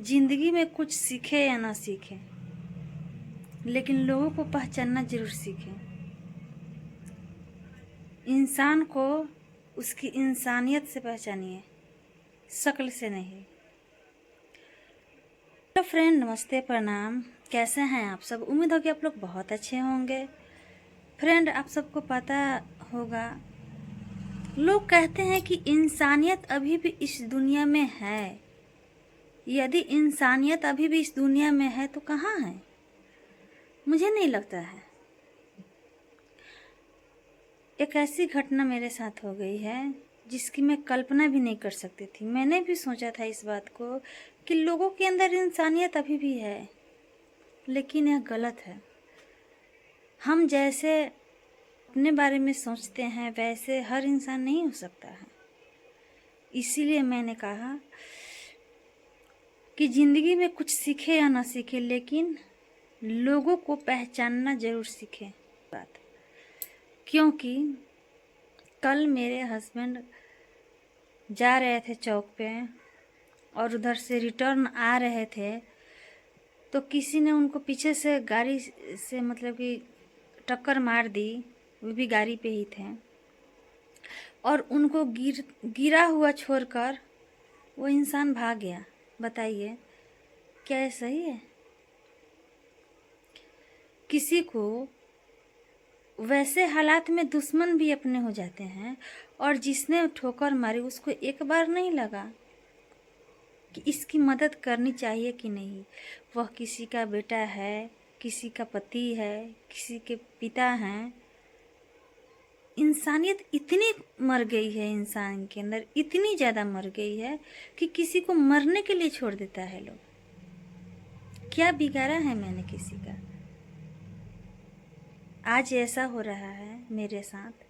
जिंदगी में कुछ सीखे या ना सीखे, लेकिन लोगों को पहचानना जरूर सीखें। इंसान को उसकी इंसानियत से पहचानिए, शक्ल से नहीं। हेलो फ्रेंड, नमस्ते, प्रणाम। कैसे हैं आप सब? उम्मीद हो कि आप लोग बहुत अच्छे होंगे। फ्रेंड, आप सबको पता होगा, लोग कहते हैं कि इंसानियत अभी भी इस दुनिया में है। यदि इंसानियत अभी भी इस दुनिया में है तो कहाँ है? मुझे नहीं लगता है। एक ऐसी घटना मेरे साथ हो गई है जिसकी मैं कल्पना भी नहीं कर सकती थी। मैंने भी सोचा था इस बात को कि लोगों के अंदर इंसानियत अभी भी है, लेकिन यह गलत है। हम जैसे अपने बारे में सोचते हैं वैसे हर इंसान नहीं हो सकता है। इसीलिए मैंने कहा कि ज़िंदगी में कुछ सीखे या ना सीखे, लेकिन लोगों को पहचानना ज़रूर सीखें। बात क्योंकि कल मेरे हस्बैंड जा रहे थे चौक पे और उधर से रिटर्न आ रहे थे, तो किसी ने उनको पीछे से गाड़ी से मतलब कि टक्कर मार दी। वो भी गाड़ी पे ही थे और उनको गिरा हुआ छोड़कर वो इंसान भाग गया। बताइए, क्या ये सही है? किसी को वैसे हालात में दुश्मन भी अपने हो जाते हैं, और जिसने ठोकर मारी उसको एक बार नहीं लगा कि इसकी मदद करनी चाहिए कि नहीं। वह किसी का बेटा है, किसी का पति है, किसी के पिता हैं। इंसानियत इतनी मर गई है, इंसान के अंदर इतनी ज़्यादा मर गई है कि किसी को मरने के लिए छोड़ देता है लोग। क्या बिगाड़ा है मैंने किसी का? आज ऐसा हो रहा है मेरे साथ।